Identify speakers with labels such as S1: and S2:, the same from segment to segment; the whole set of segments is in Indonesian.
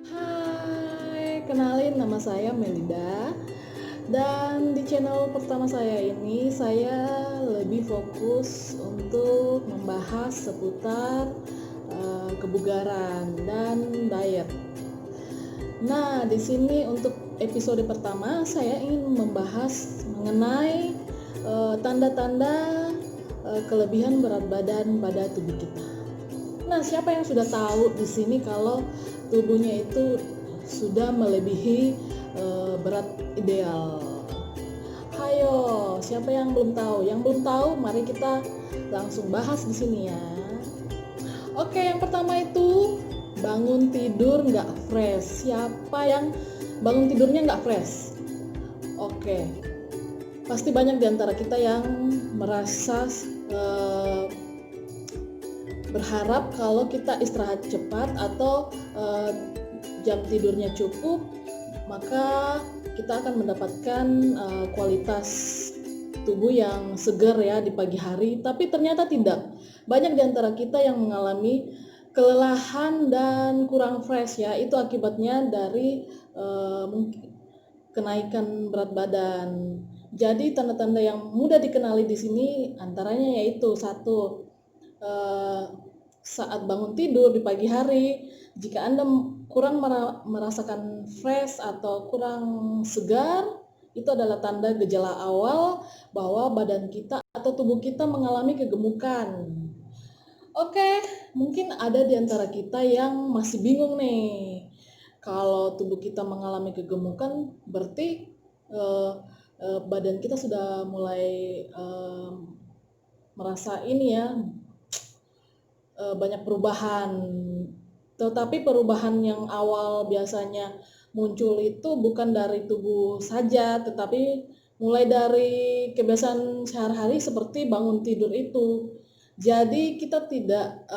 S1: Hai, kenalin nama saya Melinda. Dan di channel pertama saya ini saya lebih fokus untuk membahas seputar kebugaran dan diet. Nah, di sini untuk episode pertama saya ingin membahas mengenai tanda-tanda kelebihan berat badan pada tubuh kita. Nah, siapa yang sudah tahu di sini kalau tubuhnya itu sudah melebihi berat ideal? Hayo, siapa yang belum tahu? Yang belum tahu, mari kita langsung bahas di sini ya. Oke, yang pertama itu bangun tidur nggak fresh. Siapa yang bangun tidurnya nggak fresh? Oke, pasti banyak di antara kita yang merasa berharap kalau kita istirahat cepat atau jam tidurnya cukup, maka kita akan mendapatkan kualitas tubuh yang segar ya di pagi hari. Tapi ternyata tidak. Banyak di antara kita yang mengalami kelelahan dan kurang fresh ya. Itu akibatnya dari kenaikan berat badan. Jadi tanda-tanda yang mudah dikenali di sini antaranya yaitu satu, saat bangun tidur di pagi hari, jika Anda kurang merasakan fresh atau kurang segar, itu adalah tanda gejala awal bahwa badan kita atau tubuh kita mengalami kegemukan. Oke, mungkin ada di antara kita yang masih bingung nih. Kalau tubuh kita mengalami kegemukan, berarti badan kita sudah mulai merasa ini ya, banyak perubahan. Tetapi perubahan yang awal biasanya muncul itu bukan dari tubuh saja, tetapi mulai dari kebiasaan sehari-hari seperti bangun tidur itu. Jadi kita tidak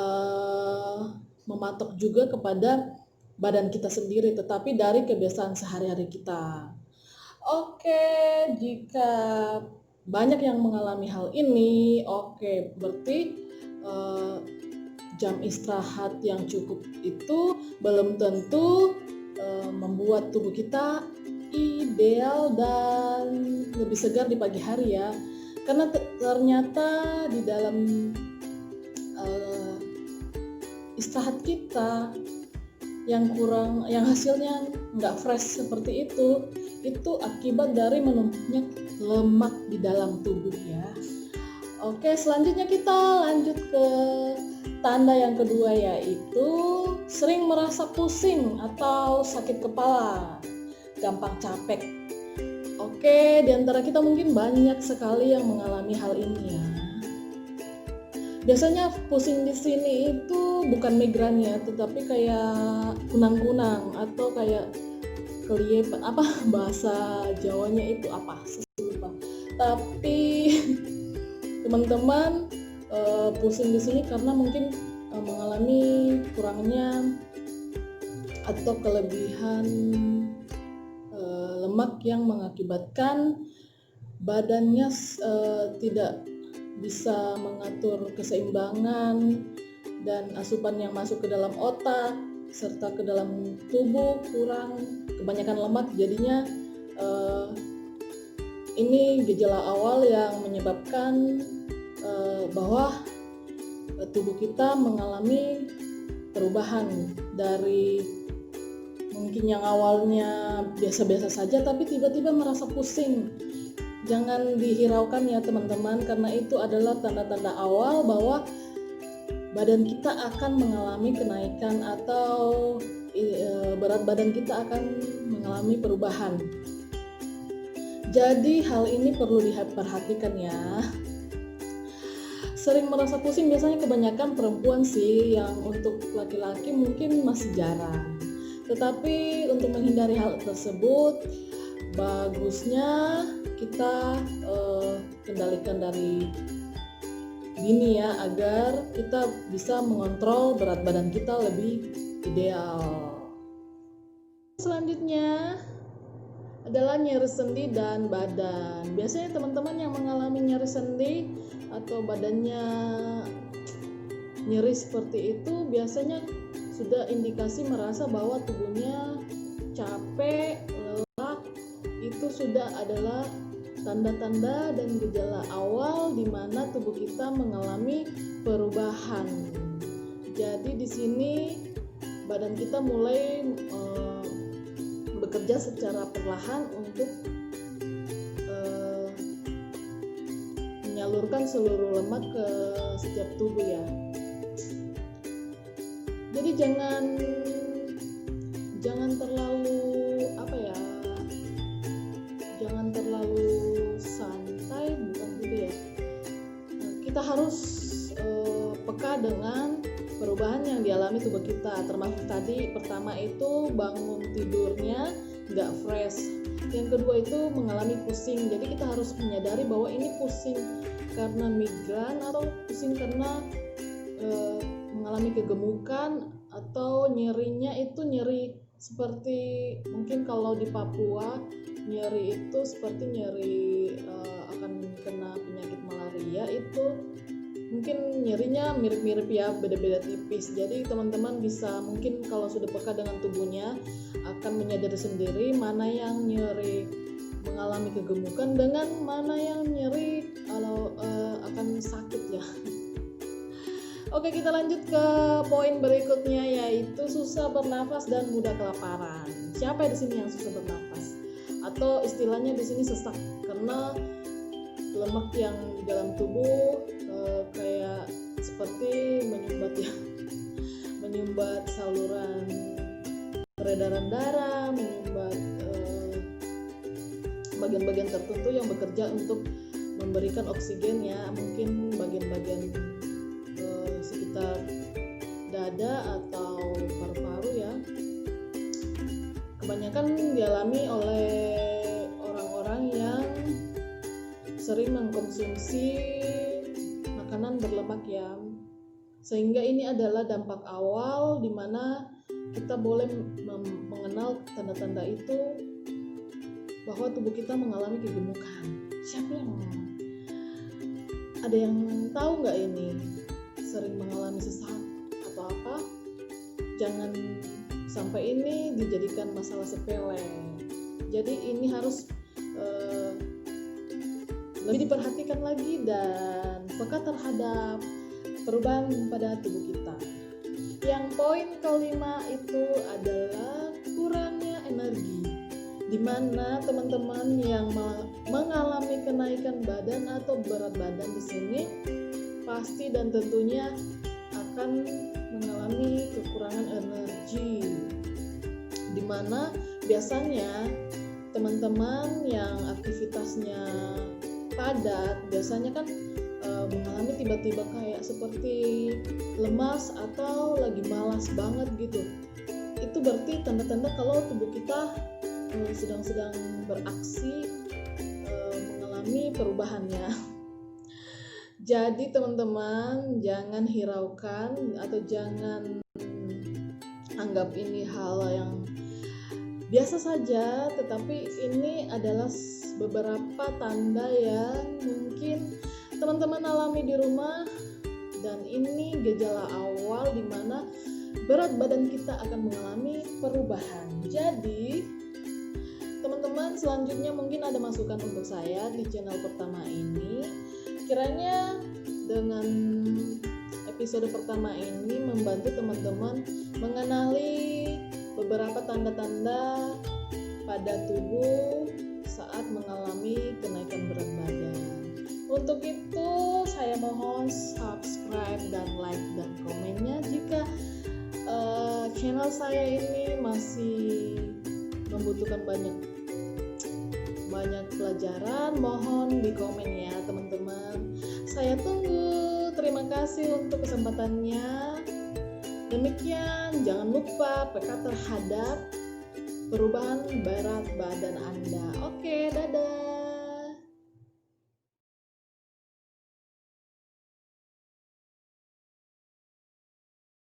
S1: mematok juga kepada badan kita sendiri, tetapi dari kebiasaan sehari-hari kita. Oke, jika banyak yang mengalami hal ini, oke, berarti jam istirahat yang cukup itu belum tentu membuat tubuh kita ideal dan lebih segar di pagi hari ya. Karena ternyata di dalam istirahat kita yang kurang, yang hasilnya nggak fresh seperti itu akibat dari menumpuknya lemak di dalam tubuh ya. Oke, selanjutnya kita lanjut ke tanda yang kedua, yaitu sering merasa pusing atau sakit kepala, gampang capek. Oke, di antara kita mungkin banyak sekali yang mengalami hal ini ya. Biasanya pusing di sini itu bukan migrain ya, tetapi kayak kunang-kunang atau kayak kelihatan apa bahasa Jawanya itu apa? Lupa. Tapi teman-teman pusing di sini karena mungkin mengalami kurangnya atau kelebihan lemak yang mengakibatkan badannya tidak bisa mengatur keseimbangan dan asupan yang masuk ke dalam otak serta ke dalam tubuh kurang, kebanyakan lemak, jadinya ini gejala awal yang menyebabkan bahwa tubuh kita mengalami perubahan dari mungkin yang awalnya biasa-biasa saja tapi tiba-tiba merasa pusing. Jangan dihiraukan ya teman-teman, karena itu adalah tanda-tanda awal bahwa badan kita akan mengalami kenaikan atau berat badan kita akan mengalami perubahan. Jadi hal ini perlu diperhatikan ya. Sering merasa pusing biasanya kebanyakan perempuan sih, yang untuk laki-laki mungkin masih jarang. Tetapi untuk menghindari hal tersebut, bagusnya kita kendalikan dari dini ya, agar kita bisa mengontrol berat badan kita lebih ideal. Selanjutnya adalah nyeri sendi dan badan. Biasanya teman-teman yang mengalami nyeri sendi atau badannya nyeri seperti itu biasanya sudah indikasi merasa bahwa tubuhnya capek, lelah, itu sudah adalah tanda-tanda dan gejala awal di mana tubuh kita mengalami perubahan. Jadi di sini badan kita mulai bekerja secara perlahan untuk menyalurkan seluruh lemak ke setiap tubuh ya. Jadi jangan terlalu jangan terlalu santai, bukan gitu ya. Kita harus peka dengan perubahan yang dialami tubuh kita, termasuk tadi pertama itu bangun tidurnya nggak fresh, yang kedua itu mengalami pusing. Jadi kita harus menyadari bahwa ini pusing karena migran atau pusing karena mengalami kegemukan, atau nyerinya itu nyeri seperti mungkin kalau di Papua nyeri itu seperti nyeri akan kena penyakit malaria, itu mungkin nyerinya mirip-mirip ya, beda-beda tipis. Jadi teman-teman bisa mungkin kalau sudah peka dengan tubuhnya akan menyadari sendiri mana yang nyeri mengalami kegemukan dengan mana yang nyeri kalau akan sakit ya. Oke, kita lanjut ke poin berikutnya, yaitu susah bernafas dan mudah kelaparan. Siapa di sini yang susah bernafas? Atau istilahnya di sini sesak karena lemak yang di dalam tubuh kayak seperti menyumbat saluran peredaran darah, menyumbat bagian-bagian tertentu yang bekerja untuk memberikan oksigen ya, mungkin bagian-bagian sekitar dada atau paru-paru ya. Kebanyakan dialami oleh orang-orang yang sering mengkonsumsi makanan berlemak ya, sehingga ini adalah dampak awal di mana kita boleh mengenal tanda-tanda itu bahwa tubuh kita mengalami kegemukan. Siapa yang ada yang tahu nggak ini sering mengalami sesak atau apa? Jangan sampai ini dijadikan masalah sepele. Jadi ini harus lebih diperhatikan lagi dan peka terhadap perubahan pada tubuh kita. Yang poin kelima itu adalah kurangnya energi, di mana teman-teman yang mengalami kenaikan badan atau berat badan di sini pasti dan tentunya akan mengalami kekurangan energi, di mana biasanya teman-teman yang aktivitasnya padat biasanya kan mengalami tiba-tiba kayak seperti lemas atau lagi malas banget gitu. Itu berarti tanda-tanda kalau tubuh kita sedang beraksi mengalami perubahannya. Jadi teman-teman jangan hiraukan atau jangan anggap ini hal yang biasa saja, tetapi ini adalah beberapa tanda yang mungkin teman-teman alami di rumah, dan ini gejala awal di mana berat badan kita akan mengalami perubahan. Jadi teman-teman selanjutnya mungkin ada masukan untuk saya di channel pertama ini. Kiranya dengan episode pertama ini membantu teman-teman mengenali beberapa tanda-tanda pada tubuh saat mengalami kenaikan berat badan. Untuk itu saya mohon subscribe dan like dan komennya. Jika channel saya ini masih membutuhkan banyak pelajaran, mohon di komen ya teman-teman. Saya tunggu. Terima kasih untuk kesempatannya. Demikian, jangan lupa peka terhadap perubahan berat badan Anda. Oke, dadah.